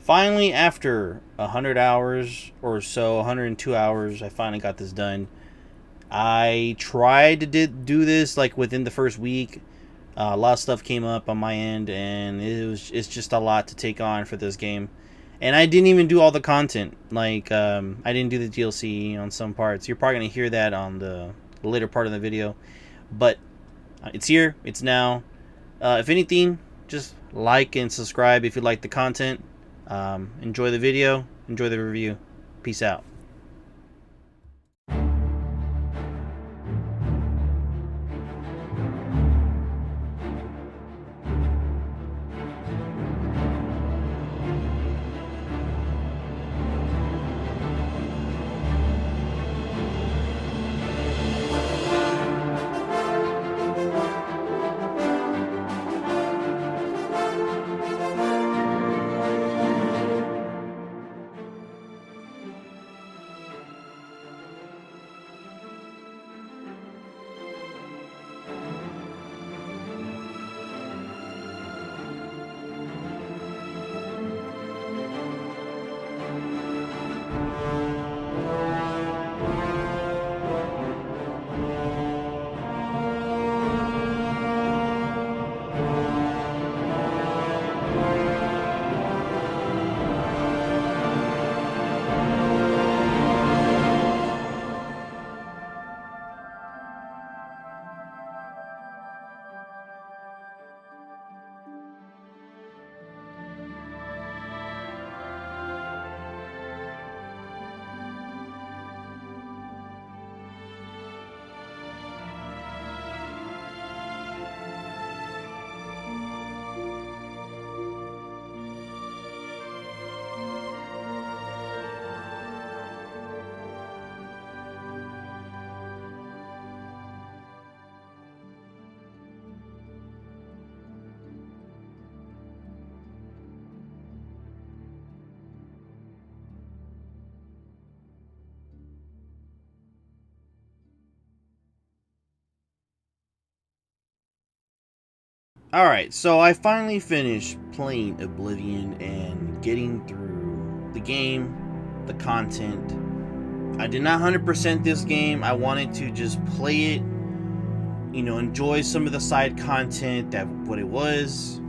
Finally, after 100 hours or so, 102 hours, I finally got this done. I tried to do this like within the first week. A lot of stuff came up on my end, and it's just a lot to take on for this game. And I didn't even do all the content. Like I didn't do the DLC on some parts. You're probably gonna hear that on the later part of the video, but it's here. It's now. If anything, just like and subscribe if you like the content. Enjoy the video. Enjoy the review. Peace out. Alright, so I finally finished playing Oblivion and getting through the game, the content. I did not 100% this game. I wanted to just play it, enjoy some of the side content that what it was.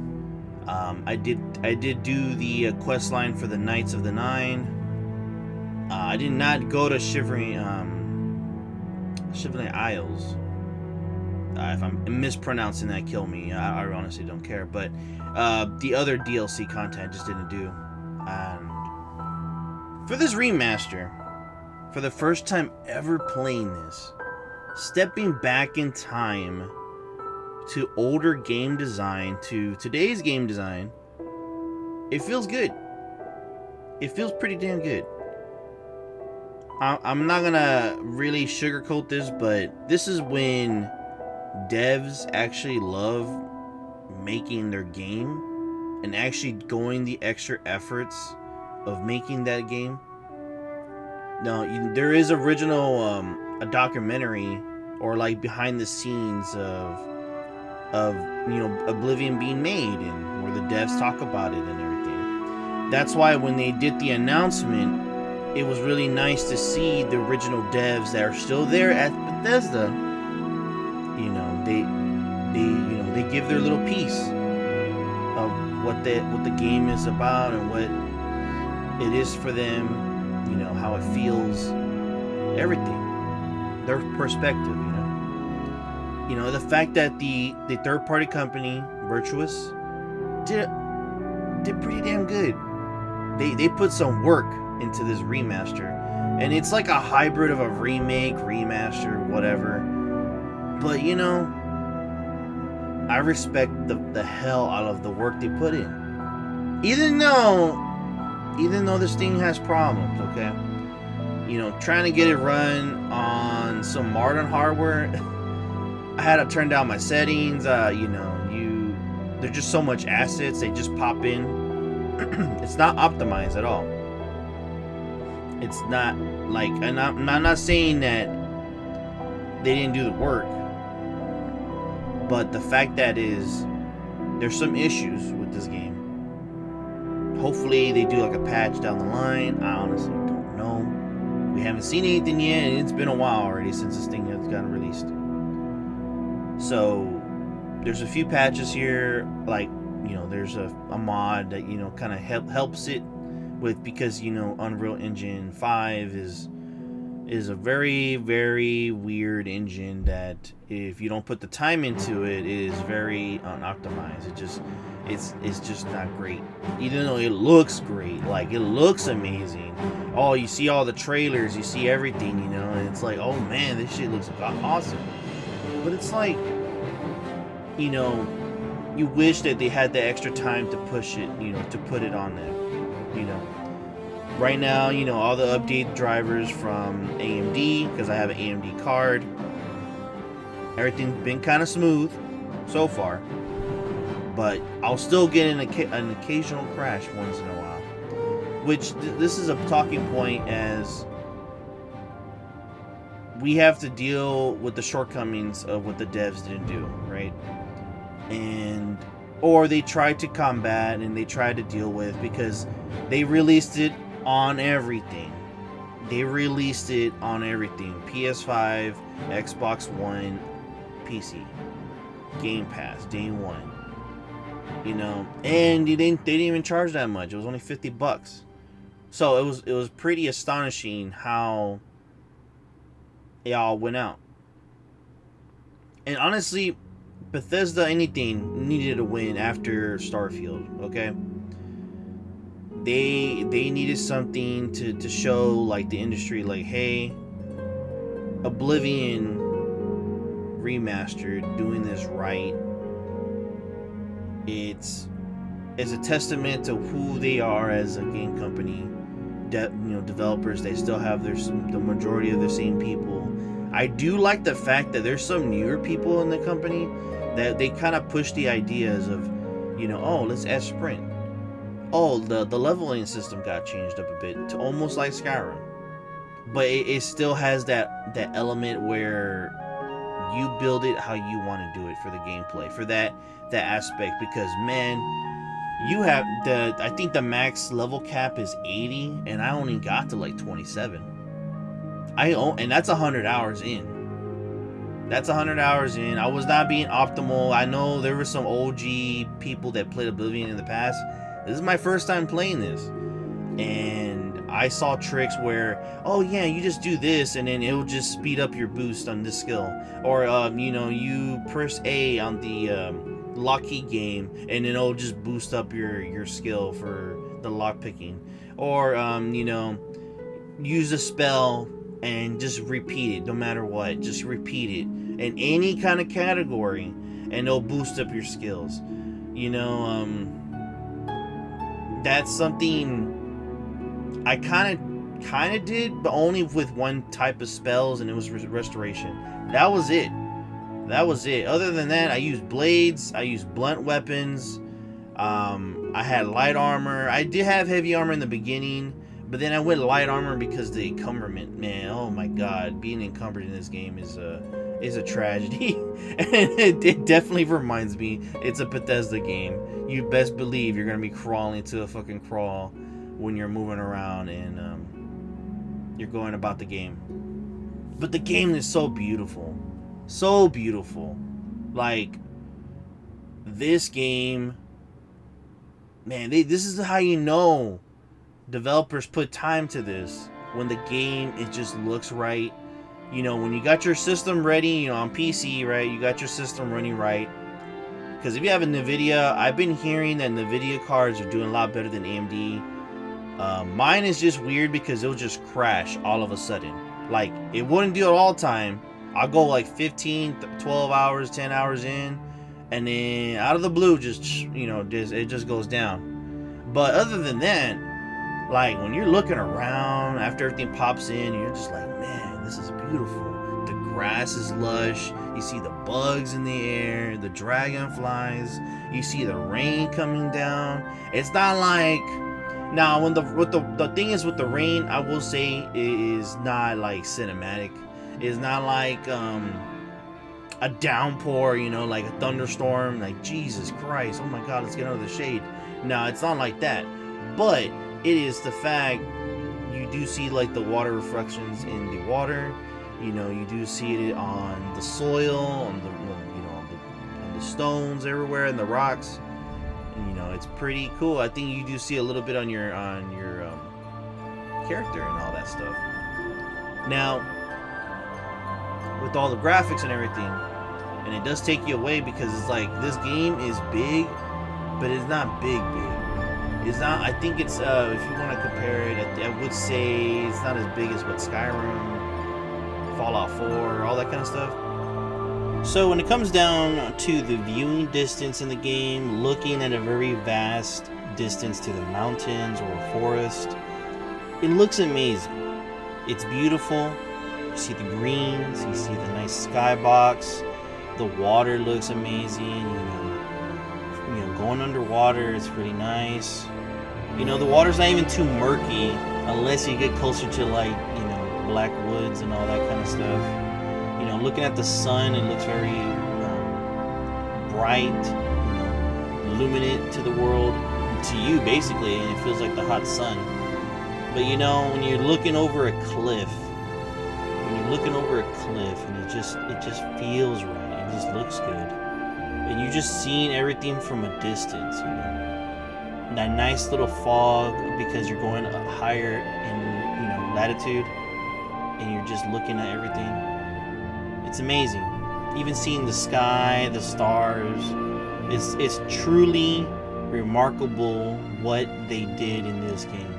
I did do the quest line for the Knights of the Nine. I did not go to Shivering Isles. If I'm mispronouncing that, kill me. I honestly don't care. But the other DLC content I just didn't do. And for this remaster, for the first time ever playing this, stepping back in time to older game design to today's game design, it feels good. It feels pretty damn good. I'm not gonna really sugarcoat this, but this is when devs actually love making their game and actually going the extra efforts of making that game. Now, there is original a documentary or like behind the scenes of Oblivion being made, and where the devs talk about it and everything. That's why when they did the announcement, it was really nice to see the original devs that are still there at Bethesda. They give their little piece of what the game is about and what it is for them, how it feels, everything, their perspective, the fact that the third party company Virtuous did pretty damn good. They put some work into this remaster, and it's like a hybrid of a remake, remaster, whatever. But I respect the hell out of the work they put in. Even though this thing has problems, okay? Trying to get it run on some modern hardware, I had to turn down my settings. There's just so much assets, they just pop in. It's not optimized at all. It's not like, and I'm not saying that they didn't do the work, but the fact that is, there's some issues with this game. Hopefully they do like a patch down the line. I honestly don't know. We haven't seen anything yet, and it's been a while already since this thing has gotten released. So there's a few patches here, like, you know, there's a mod that, you know, kind of helps it with, because, you know, Unreal Engine 5 is a very, very weird engine that, if you don't put the time into it, it is very unoptimized. It's just not great. Even though it looks great, like, it looks amazing. Oh, you see all the trailers, you see everything, you know, and it's like, oh man, this shit looks awesome. But it's like, you know, you wish that they had the extra time to push it, you know, to put it on there, you know. Right now, you know, all the update drivers from AMD, because I have an AMD card, everything's been kind of smooth so far, but I'll still get an occasional crash once in a while, which this is a talking point, as we have to deal with the shortcomings of what the devs didn't do, right? And or they tried to combat and they tried to deal with, because they released it on everything. They released it on everything. PS5, Xbox One, PC. Game Pass, day one. You know, and they didn't even charge that much. It was only $50. So it was pretty astonishing how it all went out. And honestly, Bethesda anything needed a win after Starfield, okay? They needed something to show, like, the industry, like, hey, Oblivion Remastered, doing this right. It's a testament to who they are as a game company. You know, developers, they still have the majority of the same people. I do like the fact that there's some newer people in the company that they kind of push the ideas of, you know, oh, let's add sprint. Oh, the leveling system got changed up a bit to almost like Skyrim, but it still has that element where you build it how you want to do it for the gameplay, for that aspect. Because man, you have I think the max level cap is 80, and I only got to like 27. And that's 100 hours in. That's 100 hours in. I was not being optimal. I know there were some OG people that played Oblivion in the past. This is my first time playing this, and I saw tricks where, oh yeah, you just do this and then it'll just speed up your boost on this skill, or you know, you press A on the lock-key game and then it'll just boost up your skill for the lock picking, or you know, use a spell and just repeat it no matter what. Just repeat it in any kind of category and it'll boost up your skills. You know, that's something I kind of did, but only with one type of spells, and it was restoration. That was it. Other than that, I used blades, I used blunt weapons, I had light armor. I did have heavy armor in the beginning, but then I went light armor because the encumberment, man, oh my god, being encumbered in this game is a tragedy. And it definitely reminds me it's a Bethesda game. You best believe you're gonna be crawling to a fucking crawl when you're moving around and you're going about the game. But the game is so beautiful. So beautiful. Like, this game, man, this is how you know developers put time to this. When the game, it just looks right. You know, when you got your system ready, you know, on PC, right? You got your system running right. Because if you have a NVIDIA, I've been hearing that NVIDIA cards are doing a lot better than AMD. Mine is just weird because it'll just crash all of a sudden. Like, it wouldn't do it all the time. I'll go like 15, 12 hours, 10 hours in, and then out of the blue, just, you know, it just goes down. But other than that, like, when you're looking around after everything pops in, you're just like, man, this is beautiful. The grass is lush. You see the bugs in the air, the dragonflies. You see the rain coming down. It's not like, now when the thing is with the rain, I will say it is not like cinematic. It's not like a downpour, you know, like a thunderstorm. Like, Jesus Christ, oh my God, let's get out of the shade. No, it's not like that. but it is the fact you do see like the water reflections in the water. You know, you do see it on the soil, on the on the stones everywhere, and the rocks. And, you know, it's pretty cool. I think you do see a little bit on your character and all that stuff. Now, with all the graphics and everything, and it does take you away because it's like this game is big, but it's not big. It's not. I think it's if you want to compare it, I would say it's not as big as what Skyrim, Fallout 4, all that kind of stuff. So when it comes down to the viewing distance in the game, looking at a very vast distance to the mountains or a forest, it looks amazing. It's beautiful. You see the greens, you see the nice skybox, the water looks amazing, you know, going underwater is pretty nice. You know, the water's not even too murky unless you get closer to like, you know, black woods and all that kind of stuff. You know, looking at the sun, it looks very bright, you know, illuminate to the world, to you basically, and it feels like the hot sun. But you know, when you're looking over a cliff, and it just feels right, it just looks good, and you're just seeing everything from a distance, you know. That nice little fog because you're going higher in, you know, latitude, and you're just looking at everything. It's amazing. Even seeing the sky, the stars, it's truly remarkable what they did in this game.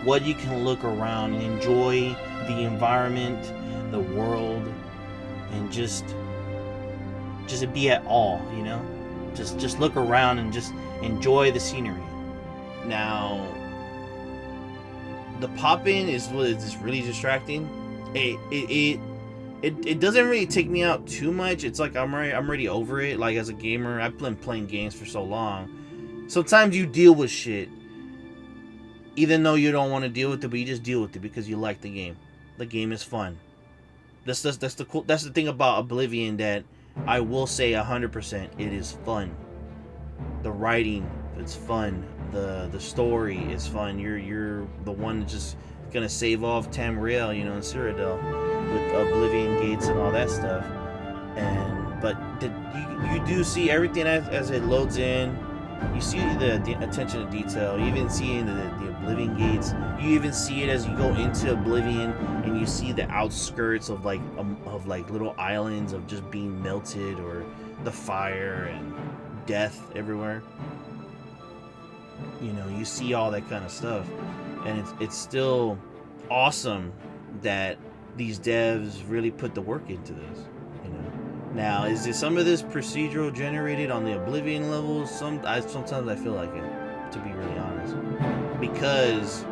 What you can look around and enjoy the environment, the world, and just be at awe, you know? Just look around and just enjoy the scenery. Now, the popping is what is really distracting. It doesn't really take me out too much. It's like I'm already over it. Like, as a gamer, I've been playing games for so long. Sometimes you deal with shit, even though you don't want to deal with it, but you just deal with it because you like the game. The game is fun. That's the thing about Oblivion that I will say 100%. It is fun. The writing, it's fun. The story is fun. You're the one that's just gonna save off Tamriel, you know, in Cyrodiil with Oblivion gates and all that stuff. But you do see everything as it loads in. You see the attention to detail. You even see the Oblivion gates. You even see it as you go into Oblivion, and you see the outskirts of like little islands of just being melted, or the fire and death everywhere. You know, you see all that kind of stuff, and it's still awesome that these devs really put the work into this. You know, now is it some of this procedural generated on the Oblivion levels? Sometimes I feel like it, to be really honest, because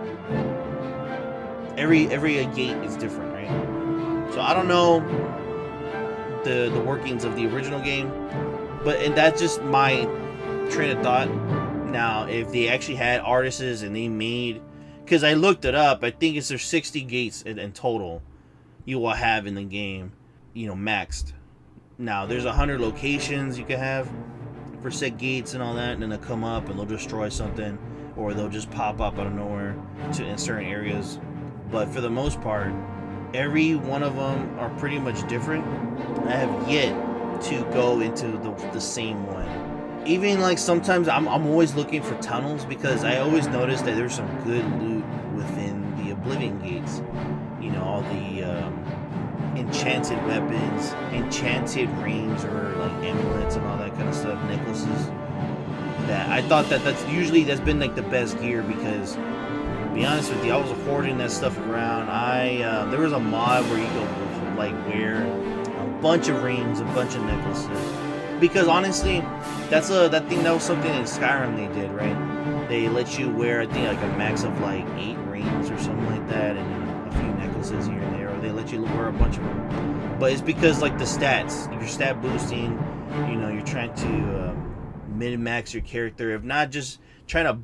every gate is different, right? So I don't know the workings of the original game, and that's just my train of thought. Now, if they actually had artists and they made, because I looked it up, I think there's 60 gates in total you will have in the game, you know, maxed. Now, there's 100 locations you can have for set gates and all that, and then they'll come up and they'll destroy something, or they'll just pop up out of nowhere in certain areas. But for the most part, every one of them are pretty much different. I have yet to go into the same one. Even like sometimes I'm always looking for tunnels, because I always notice that there's some good loot within the Oblivion gates. You know, all the enchanted weapons, enchanted rings, or like amulets and all that kind of stuff, necklaces. That I thought that's been like the best gear, because to be honest with you, I was hoarding that stuff around. There was a mod where you go like wear a bunch of rings, a bunch of necklaces. Because honestly, that was something in Skyrim they did, right? They let you wear, I think, like a max of like 8 rings or something like that, and then a few necklaces here and there, or they let you wear a bunch of them. But it's because like the stats, your stat boosting, you know, you're trying to min-max your character, if not just trying to,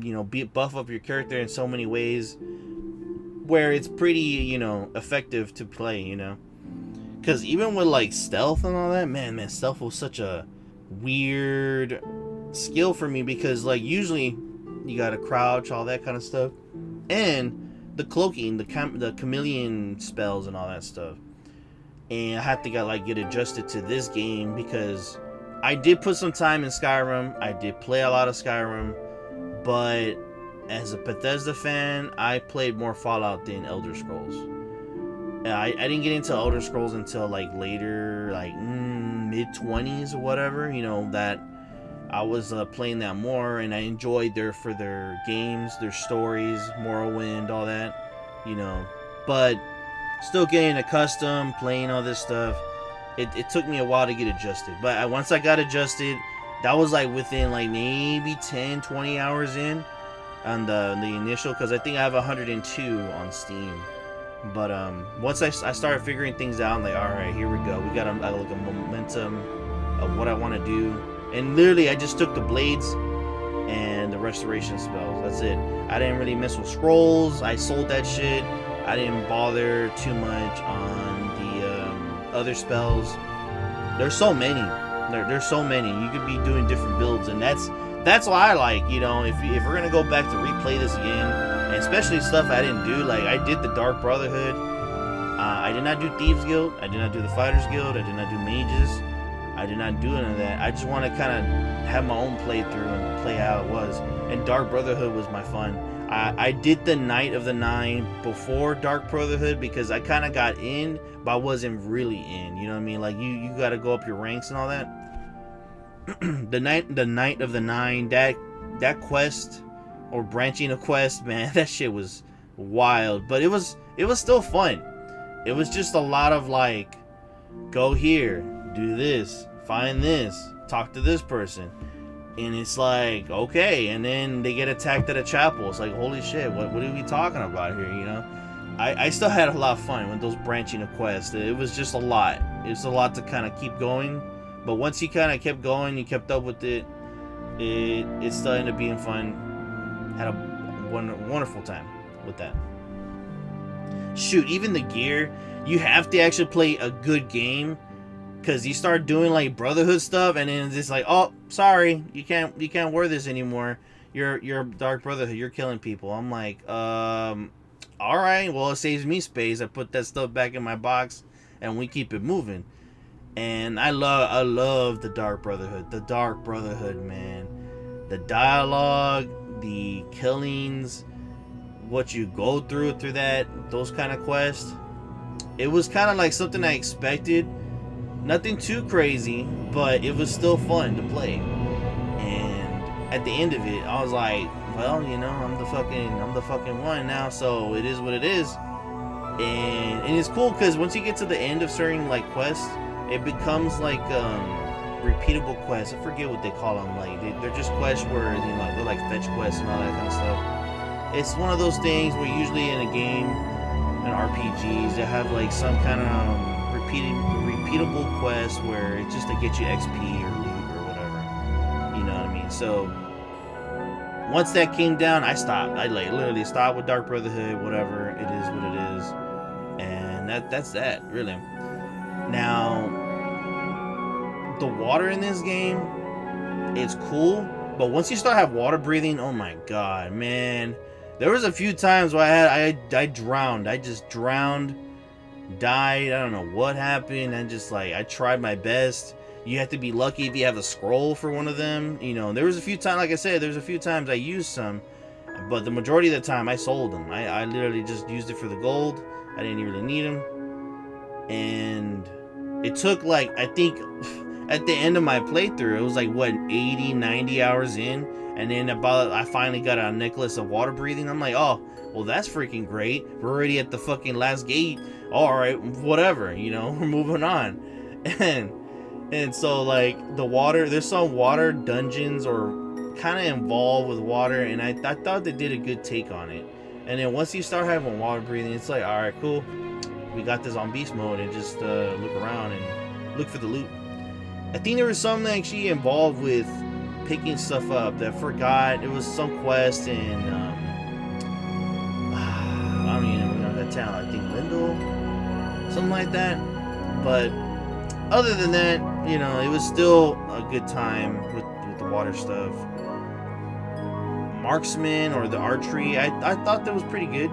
you know, buff up your character in so many ways where it's pretty, you know, effective to play, you know. Because even with like stealth and all that, man, stealth was such a weird skill for me, because like usually You gotta crouch, all that kind of stuff, and the cloaking, the chameleon spells and all that stuff. And I have to get adjusted to this game because I did put some time in Skyrim. I did play a lot of Skyrim, but as a Bethesda fan, I played more Fallout than Elder Scrolls. I didn't get into Elder Scrolls until later, mid-20s or whatever. That I was playing that more, and I enjoyed their games, their stories, Morrowind, all that. But still getting accustomed, playing all this stuff. It took me a while to get adjusted. But once I got adjusted, that was within maybe 10, 20 hours in on the initial, because I think I have 102 on Steam. But once I started figuring things out, I'm like, all right, here we go. We got a momentum of what I want to do. And literally, I just took the blades and the restoration spells. That's it. I didn't really mess with scrolls. I sold that shit. I didn't bother too much on the other spells. There's so many. There's so many. You could be doing different builds, and that's why I like. If we're gonna go back to replay this again, and especially stuff I didn't do, I did the Dark Brotherhood. I did not do Thieves Guild. I did not do the Fighters Guild. I did not do Mages. I did not do any of that. I just want to kind of have my own playthrough and play how it was. And Dark Brotherhood was my fun. I did the Night of the Nine before Dark Brotherhood because I kind of got in, but I wasn't really in. You know what I mean? You got to go up your ranks and all that. the Night of the Nine, that quest or branching a quest, man, that shit was wild. But it was still fun. It was just a lot of go here, do this, find this, talk to this person. And it's okay, and then they get attacked at a chapel. It's holy shit, what are we talking about here, I still had a lot of fun with those branching of quests. It was just a lot. It's a lot to kind of keep going. But once you kind of kept going, you kept up with it, it still ended up being fun. Had a wonderful time with that. Shoot, even the gear, you have to actually play a good game. Because you start doing Brotherhood stuff, and then it's oh, sorry, you can't wear this anymore. You're Dark Brotherhood. You're killing people. I'm all right. Well, it saves me space. I put that stuff back in my box, and we keep it moving. And I love the Dark Brotherhood. The Dark Brotherhood, man. The dialogue, the killings, what you go through those kind of quests. It was kind of something I expected. Nothing too crazy, but it was still fun to play. And at the end of it, I was well, I'm the fucking one now, so it is what it is. And it's cool because once you get to the end of certain quests, it becomes repeatable quests. I forget what they call them. They're just quests where they're fetch quests and all that kind of stuff. It's one of those things where usually in a game, in RPGs, they have some kind of repeatable quest where it's just to get you XP or loot or whatever. You know what I mean? So once that came down, I stopped. I literally stopped with Dark Brotherhood. Whatever, it is what it is, and that's that really. Now the water in this game, it's cool, but once you start have water breathing, oh my god, man! There was a few times where I drowned. I just drowned. Died. I don't know what happened. And just I tried my best. You have to be lucky if you have a scroll for one of them. There was a few times, like I said, there's a few times I used some, but the majority of the time I sold them. I literally just used it for the gold. I didn't really need them. And it took I think at the end of my playthrough, it was 80, 90 hours in, and then I finally got a necklace of water breathing. I'm oh, well, that's freaking great. We're already at the fucking last gate. All right, whatever, we're moving on. And so the water, there's some water dungeons or kind of involved with water, and I thought they did a good take on it. And then once you start having water breathing, it's all right, cool, we got this on beast mode, and just look around and look for the loot. I think there was something actually involved with picking stuff up that I forgot. It was some quest in I don't even know that town. I think Lindell, something like that. But other than that, it was still a good time with the water stuff. marksman or the archery. I thought that was pretty good.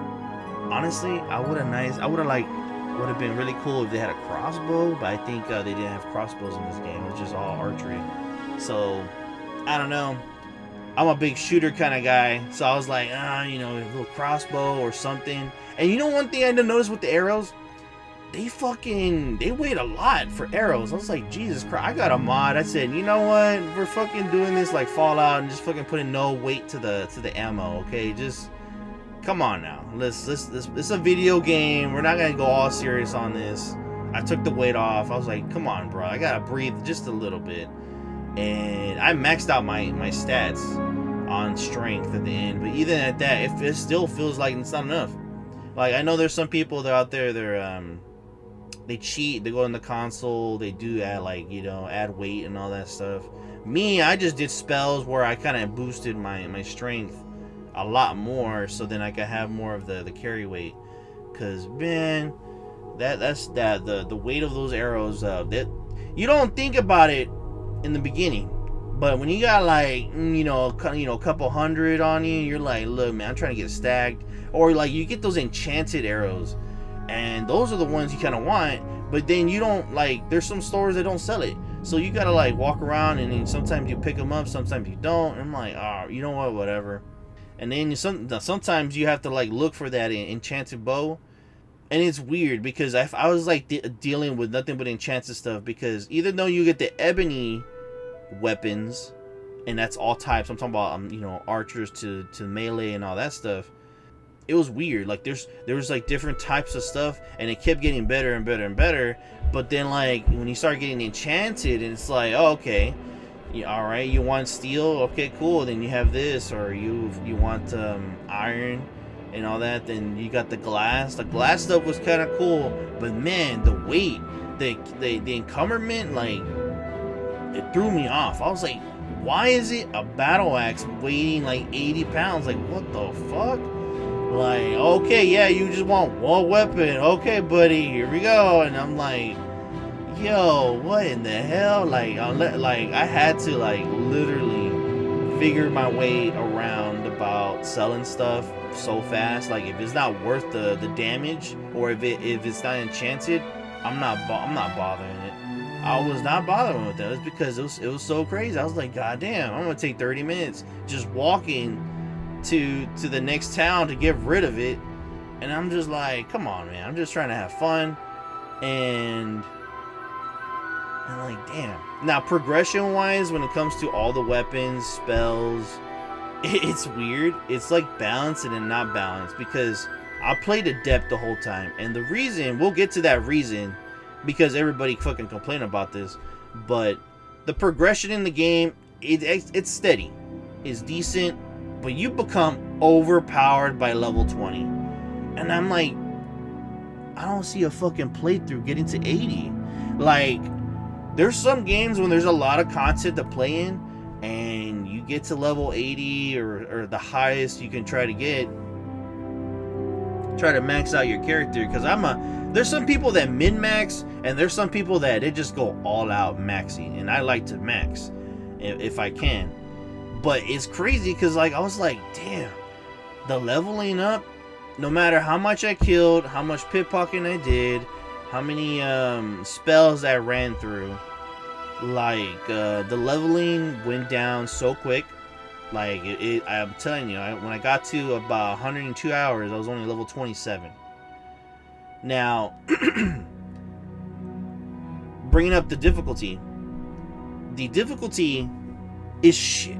Honestly, I would have been really cool if they had a crossbow, but I think they didn't have crossbows in this game. It was just all archery. So I don't know. I'm a big shooter kind of guy, so I was like, a little crossbow or something. And you know one thing I didn't notice with the arrows? They weighed a lot for arrows. I was like, Jesus Christ, I got a mod. I said, you know what? We're fucking doing this like Fallout and just fucking putting no weight to the ammo, okay? Just come on now. It's a video game. We're not gonna go all serious on this. I took the weight off. I was like, come on, bro. I gotta breathe just a little bit. And I maxed out my stats on strength at the end. But even at that, it still feels like it's not enough. Like, I know there's some people that are out there, they cheat, they go in the console, they do add add weight and all that stuff. Me, I just did spells where I kind of boosted my strength a lot more, so then I could have more of the carry weight. Cause man, the weight of those arrows, that you don't think about it in the beginning, but when you got a couple hundred on you, you're like, look, man, I'm trying to get stacked. Or like you get those enchanted arrows, and those are the ones you kind of want, but then you don't there's some stores that don't sell it, so you gotta walk around, and then sometimes you pick them up, sometimes you don't. And I'm like, oh, you know what, whatever. And then sometimes you have to look for that enchanted bow, and it's weird because I was dealing with nothing but enchanted stuff, because even though you get the ebony weapons, and that's all types, I'm talking about archers to melee and all that stuff. It was weird. There was different types of stuff, and it kept getting better and better and better. But then when you start getting enchanted, and it's like, oh, okay, all right, you want steel, okay, cool. Then you have this, or you want iron and all that. Then you got the glass. The glass stuff was kind of cool, but man, the weight, the encumberment, it threw me off. I was like, why is it a battle axe weighing 80 pounds? What the fuck? Okay, yeah, you just want one weapon. Okay, buddy, here we go. And I'm like, yo, what in the hell? I had to literally figure my way around about selling stuff so fast. If it's not worth the damage, or if it's not enchanted, I'm not bothering it. I was not bothering with that. It's because it was so crazy. I was like, god damn, I'm gonna take 30 minutes just walking to the next town to get rid of it. And I'm just like, come on, man, I'm just trying to have fun. And damn. Now, progression wise, when it comes to all the weapons, spells, it's weird. It's balanced and not balanced, because I played adept the whole time, and the reason, we'll get to that reason, because everybody fucking complained about this, but the progression in the game, it's steady, it's decent. But you become overpowered by level 20. And I'm like, I don't see a fucking playthrough getting to 80. There's some games when there's a lot of content to play in, and you get to level 80 or the highest you can try to max out your character. Because there's some people that min-max, and there's some people that they just go all out maxing. And I like to max if I can. But it's crazy because I was like, damn, the leveling up, no matter how much I killed, how much pickpocketing I did, how many spells I ran through, the leveling went down so quick. I'm telling you, when I got to about 102 hours, I was only level 27. Now, bringing up the difficulty is shit.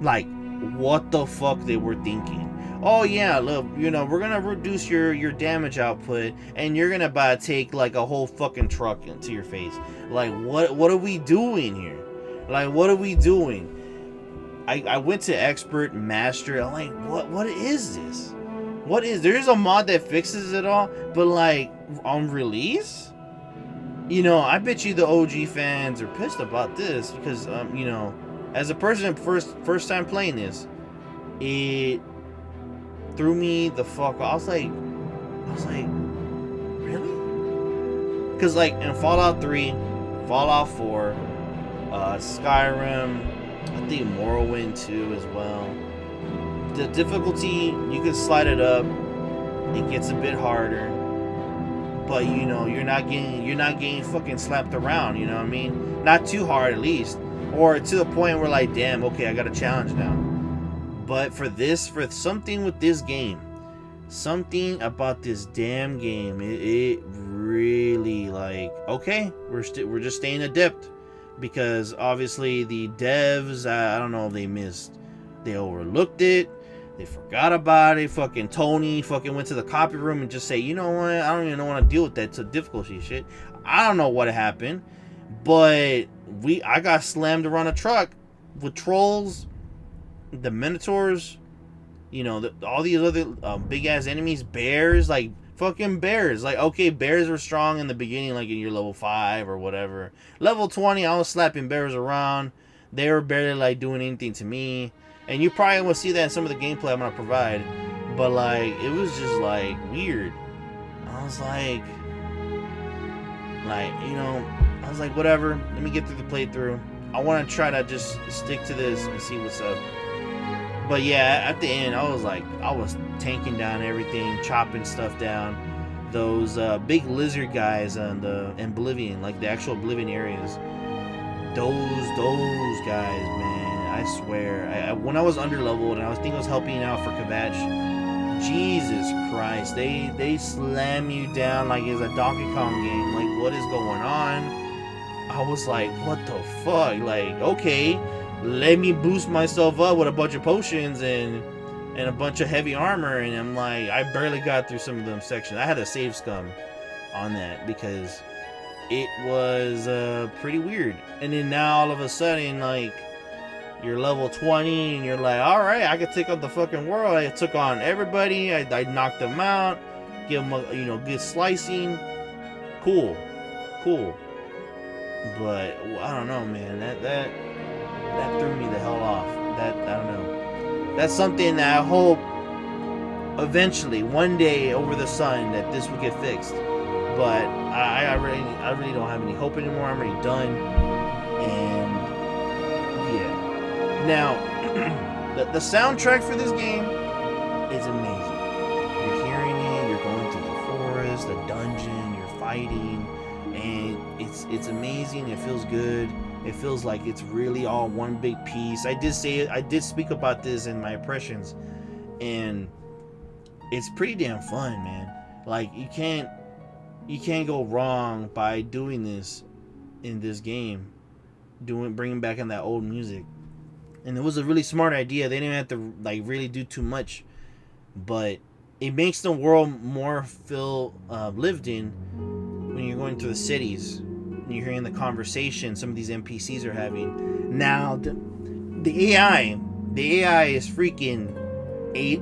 What the fuck they were thinking? Oh yeah, look, we're gonna reduce your damage output, and you're gonna take a whole fucking truck into your face. What are we doing here? What are we doing? I went to expert, master. I'm like, what is this? There's a mod that fixes it all, but on release, I bet you the OG fans are pissed about this, because as a person first time playing this, it threw me the fuck off. I was like, really? Because in Fallout 3, Fallout 4, Skyrim, I think Morrowind 2 as well, The difficulty, you can slide it up. It gets a bit harder, but you know you're not getting fucking slapped around. You know what I mean? Not too hard, at least, or to the point where like, damn, okay, I got a challenge now. But for something with this game, something about this damn game, it really, like, okay, we're just staying adept, because obviously the devs, I don't know if they overlooked it, they forgot about it. Fucking Tony fucking went to the copy room and just say, you know what, I don't even want to deal with that difficulty shit. I don't know what happened, but I got slammed around a truck with trolls, the minotaurs, you know, all these other big ass enemies, bears, like fucking bears. Like, okay, bears were strong in the beginning, like in your level 5 or whatever. Level 20, I was slapping bears around. They were barely like doing anything to me. And you probably will see that in some of the gameplay I'm gonna provide. But like, it was just like weird. I was like, you know, I was like, whatever. Let me get through the playthrough. I want to try to just stick to this and see what's up. But yeah, at the end, I was tanking down everything, chopping stuff down. Those big lizard guys on the Oblivion, like the actual Oblivion areas. Those guys, man, I swear. When I was underleveled and I was helping out for Kvatch, Jesus Christ, they slam you down like it's a Donkey Kong game. Like, what is going on? I was like, what the fuck? Like, okay, let me boost myself up with a bunch of potions and a bunch of heavy armor, and I'm like, I barely got through some of them sections. I had to save scum on that because it was pretty weird. And then now all of a sudden, like, you're level 20 and you're like, all right, I could take on the fucking world. I took on everybody. I knocked them out, give them a, you know, good slicing. Cool. But I don't know, man. That threw me the hell off. I don't know. That's something that I hope eventually, one day over the sun, that this will get fixed. But I really don't have any hope anymore. I'm already done. And yeah. Now, the soundtrack for this game is amazing. You're hearing it. You're going through the forest, the dungeon. You're fighting, and it's amazing. It feels good. It feels like it's really all one big piece. I did speak about this in my impressions, and it's pretty damn fun, man. Like, you can't go wrong by doing this in this game, bringing back in that old music. And it was a really smart idea. They didn't have to like really do too much, but it makes the world more feel lived in when you're going through the cities and you're hearing the conversation some of these NPCs are having. Now the AI is freaking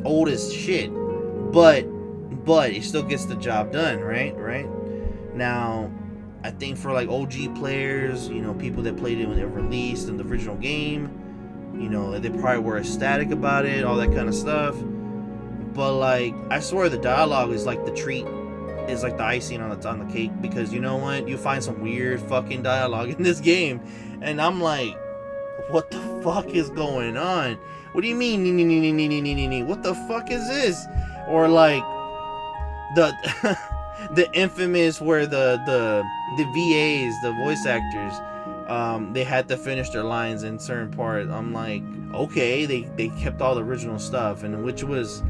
old as shit, but it still gets the job done, right? Now, I think for like OG players, you know, people that played it when it released in the original game, you know, they probably were ecstatic about it, all that kind of stuff. But like, I swear the dialogue is like the treat, is like the icing on the cake, because you know what? You find some weird fucking dialogue in this game, and I'm like, what the fuck is going on? What do you mean? What the fuck is this? Or like the infamous where the VAs, the voice actors, they had to finish their lines in certain parts. I'm like, okay, they kept all the original stuff, and which was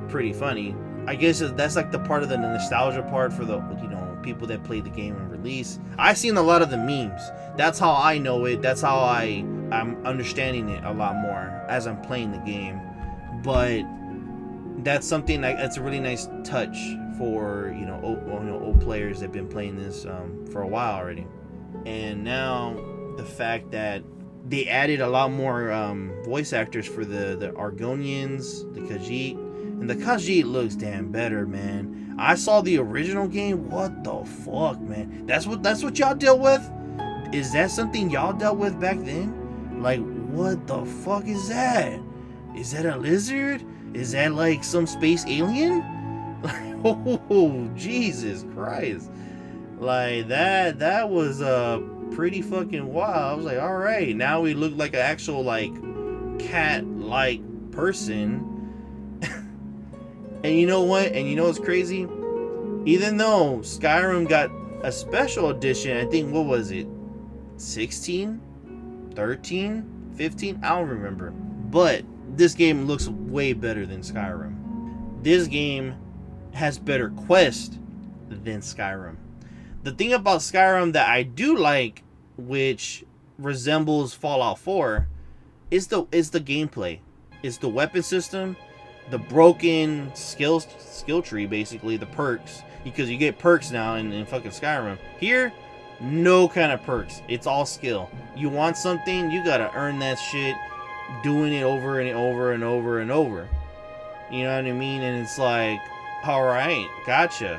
pretty funny. I guess that's like the part of the nostalgia part for the, you know, people that played the game in release. I've seen a lot of the memes. That's how I know it. That's how I'm understanding it a lot more as I'm playing the game. But that's something that's a really nice touch for, you know, old players that've been playing this for a while already. And now the fact that they added a lot more voice actors for the Argonians, the Khajiit, and the Khajiit looks damn better, man. I saw the original game. What the fuck, man? That's what y'all dealt with? Is that something y'all dealt with back then? Like, what the fuck is that? Is that a lizard? Is that like some space alien? Oh, Jesus Christ. Like, that was pretty fucking wild. I was like, alright, now we look like an actual like cat-like person. And you know what? And you know what's crazy? Even though Skyrim got a special edition, I think, what was it? 16? 13? 15? I don't remember. But this game looks way better than Skyrim. This game has better quests than Skyrim. The thing about Skyrim that I do like, which resembles Fallout 4, is the gameplay. It's the weapon system, the broken skill tree, basically, the perks. Because you get perks now in fucking Skyrim. Here, no kind of perks. It's all skill. You want something, you gotta earn that shit, doing it over and over and over and over. You know what I mean? And it's like, alright, gotcha,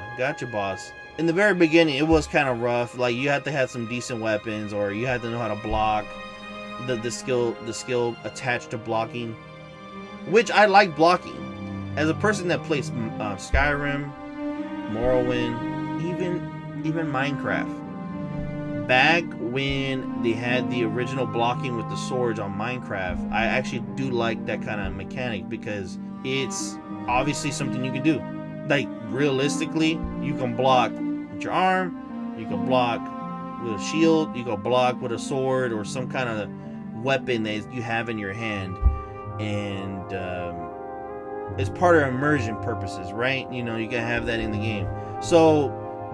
boss. In the very beginning, it was kind of rough. Like, you had to have some decent weapons, or you had to know how to block. The skill attached to blocking, which I like blocking. As a person that plays Skyrim, Morrowind, even Minecraft, back when they had the original blocking with the swords on Minecraft, I actually do like that kind of mechanic, because it's obviously something you can do. Like, realistically, you can block with your arm, you can block with a shield, you can block with a sword or some kind of weapon that you have in your hand. And it's part of immersion purposes, right? You know, you can have that in the game. So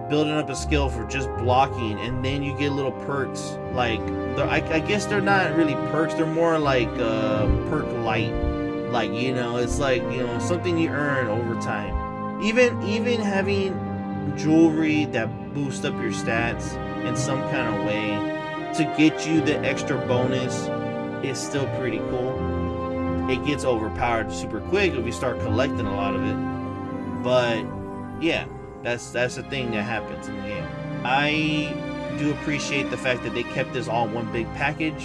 building up a skill for just blocking, and then you get little perks. Like, I guess they're not really perks, they're more like perk light. Like, you know, it's like, you know, something you earn over time. Even having jewelry that boosts up your stats in some kind of way to get you the extra bonus is still pretty cool. It gets overpowered super quick if you start collecting a lot of it. But yeah, that's the thing that happens in the game. I do appreciate the fact that they kept this all one big package.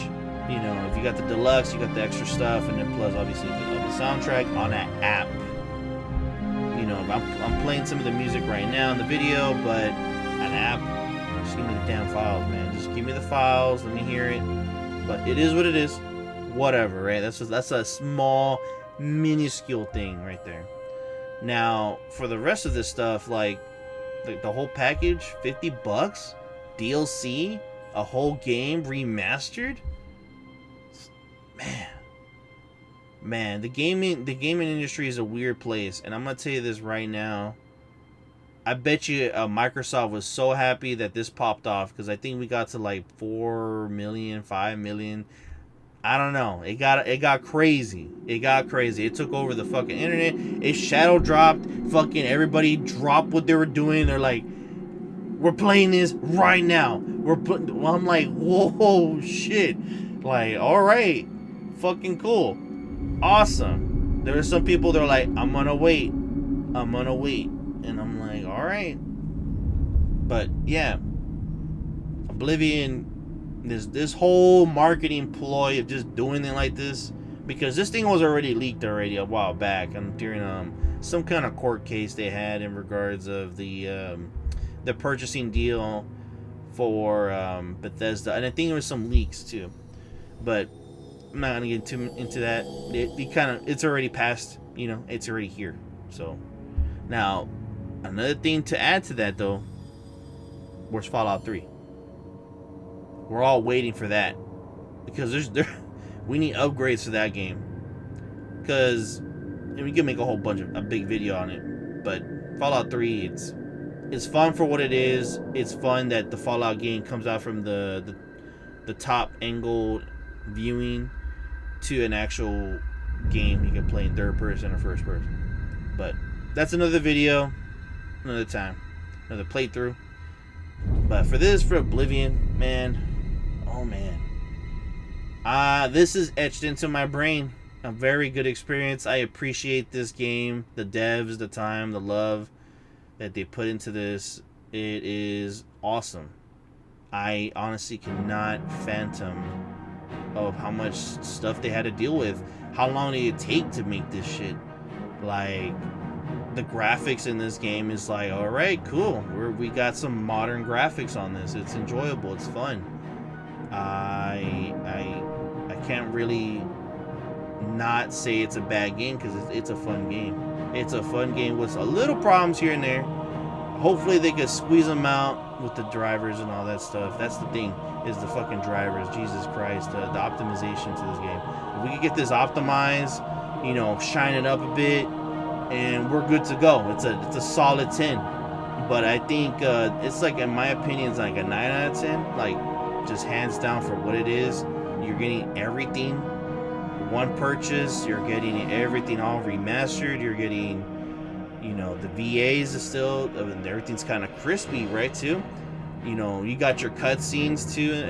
You know, if you got the deluxe, you got the extra stuff, and then plus obviously the soundtrack on that app. You know, I'm playing some of the music right now in the video, but an app, just give me the damn files, man. Just give me the files, let me hear it. But it is what it is. Whatever, right? That's a small, minuscule thing right there. Now, for the rest of this stuff, like the whole package, $50, DLC, a whole game remastered. Man, the gaming industry is a weird place, and I'm gonna tell you this right now. I bet you Microsoft was so happy that this popped off, because I think we got to like 4 million, 5 million. I don't know. It got crazy. It got crazy. It took over the fucking internet. It shadow dropped. Fucking everybody dropped what they were doing. They're like, we're playing this right now. Well, I'm like, whoa, shit. Like, all right, fucking cool, awesome. There are some people that are like, I'm gonna wait, and I'm like, all right. But yeah, Oblivion. This whole marketing ploy of just doing it like this, because this thing was already leaked a while back, and during some kind of court case they had in regards of the purchasing deal for Bethesda, and I think there was some leaks too, but I'm not gonna get too into that. It's already passed, you know, it's already here. So now, another thing to add to that though, where's Fallout 3? We're all waiting for that, because we need upgrades to that game. Because we can make a big video on it, but Fallout 3, it's fun for what it is. It's fun that the Fallout game comes out from the top angled viewing to an actual game you can play in third person or first person. But that's another video, another time, another playthrough. But for Oblivion, man, oh man, this is etched into my brain. A very good experience. I appreciate this game, the devs, the time, the love that they put into this. It is awesome. I honestly cannot fathom of how much stuff they had to deal with. How long did it take to make this shit? Like, the graphics in this game is like, all right, cool. We got some modern graphics on this. It's enjoyable. It's fun. I can't really not say it's a bad game, because it's a fun game. It's a fun game with a little problems here and there. Hopefully they could squeeze them out with the drivers and all that stuff. That's the thing, is the fucking drivers. Jesus Christ, the optimization to this game. If we could get this optimized, you know, shine it up a bit, and we're good to go. It's a solid 10. But I think it's like, in my opinion, it's like a 9 out of 10. Like, just hands down for what it is. You're getting everything. One purchase, you're getting everything all remastered. You're getting, you know, the VAs is still, everything's kind of crispy, right, too? You know, you got your cutscenes, too.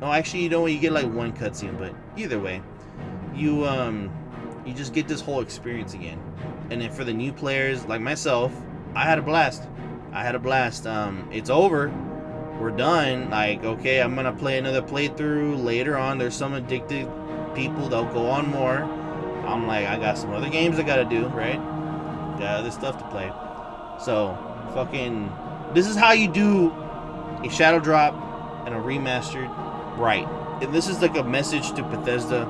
No, actually, you know what? You get like one cutscene, but either way, you just get this whole experience again. And then for the new players, like myself, I had a blast. It's over. We're done. Like, okay, I'm gonna play another playthrough later on. There's some addicted people that'll go on more. I'm like, I got some other games I gotta do, right? Got other stuff to play. So, fucking, this is how you do a shadow drop and a remastered right. And this is like a message to Bethesda.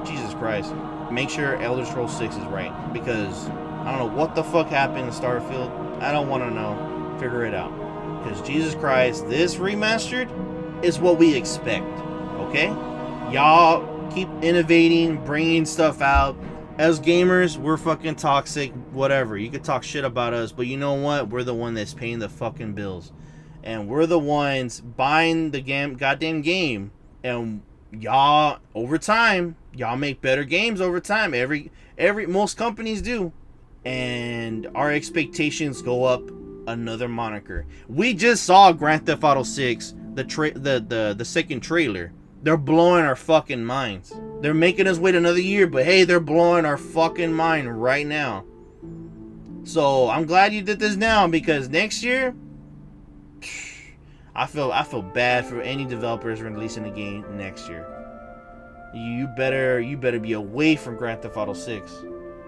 Jesus Christ. Make sure Elder Scrolls 6 is right. Because I don't know what the fuck happened in Starfield. I don't want to know. Figure it out. Because Jesus Christ, this remastered is what we expect. Okay? Y'all keep innovating, bringing stuff out. As gamers, we're fucking toxic, whatever. You could talk shit about us, but you know what? We're the one that's paying the fucking bills. And we're the ones buying the goddamn game. And y'all, over time, y'all make better games over time. Most companies do. And our expectations go up another moniker. We just saw Grand Theft Auto 6, the second trailer. They're blowing our fucking minds. They're making us wait another year, but hey, they're blowing our fucking mind right now. So I'm glad you did this now, because next year, I feel bad for any developers releasing a game next year. You better be away from Grand Theft Auto 6,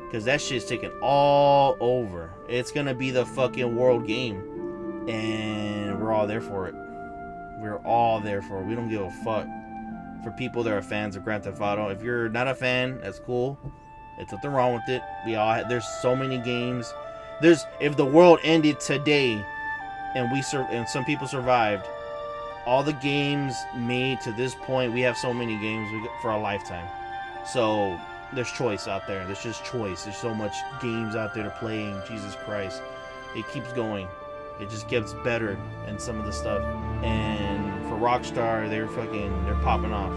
because that shit's taking all over. It's gonna be the fucking world game, and we're all there for it. We're all there for it. We don't give a fuck. For people that are fans of Grand Theft Auto, if you're not a fan, that's cool. There's nothing wrong with it. There's so many games. If the world ended today, and some people survived, all the games made to this point, we have so many games for a lifetime. So there's choice out there. There's just choice. There's so much games out there to play. And Jesus Christ, it keeps going. It just gets better in some of the stuff. And for Rockstar, they're popping off.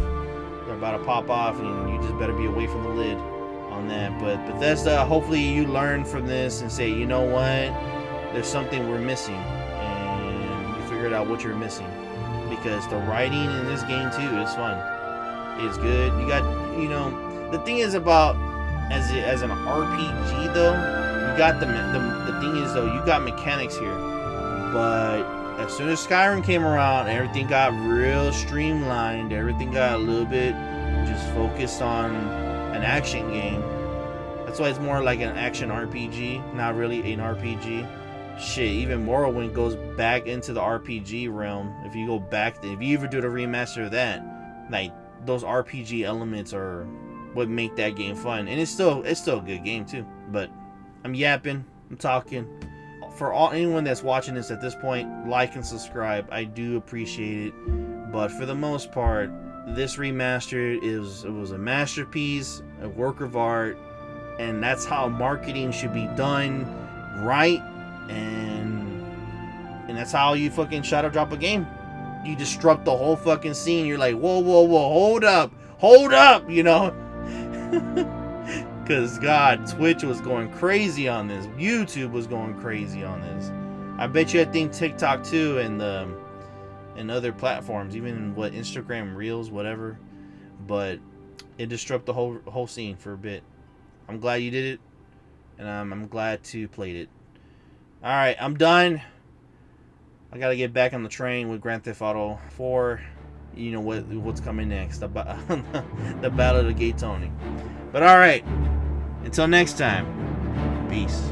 They're about to pop off, and you just better be away from the lid on that. But Bethesda, hopefully you learn from this and say, you know what, there's something we're missing, and you figured out what you're missing. Because the writing in this game too is fun. It's good. You got, the thing is about as an RPG though, you got the thing is though, you got mechanics here. But as soon as Skyrim came around, everything got real streamlined. Everything got a little bit just focused on an action game. That's why it's more like an action RPG, not really an RPG. Shit, even Morrowind goes back into the RPG realm. If you ever do the remaster of that, like, those RPG elements are what make that game fun. And it's still a good game too. But I'm yapping, I'm talking. For anyone that's watching this at this point, like and subscribe. I do appreciate it. But for the most part, this remaster was a masterpiece, a work of art, and that's how marketing should be done, right? And that's how you fucking shadow drop a game. You disrupt the whole fucking scene. You're like, whoa, hold up, Because, God, Twitch was going crazy on this. YouTube was going crazy on this. I bet you, I think TikTok too, and other platforms, even Instagram Reels, whatever. But it disrupted the whole scene for a bit. I'm glad you did it, and I'm glad to played it. All right, I'm done. I gotta get back on the train with Grand Theft Auto 4. You know what's coming next? The Battle of the Gay Tony. But all right. Until next time, peace.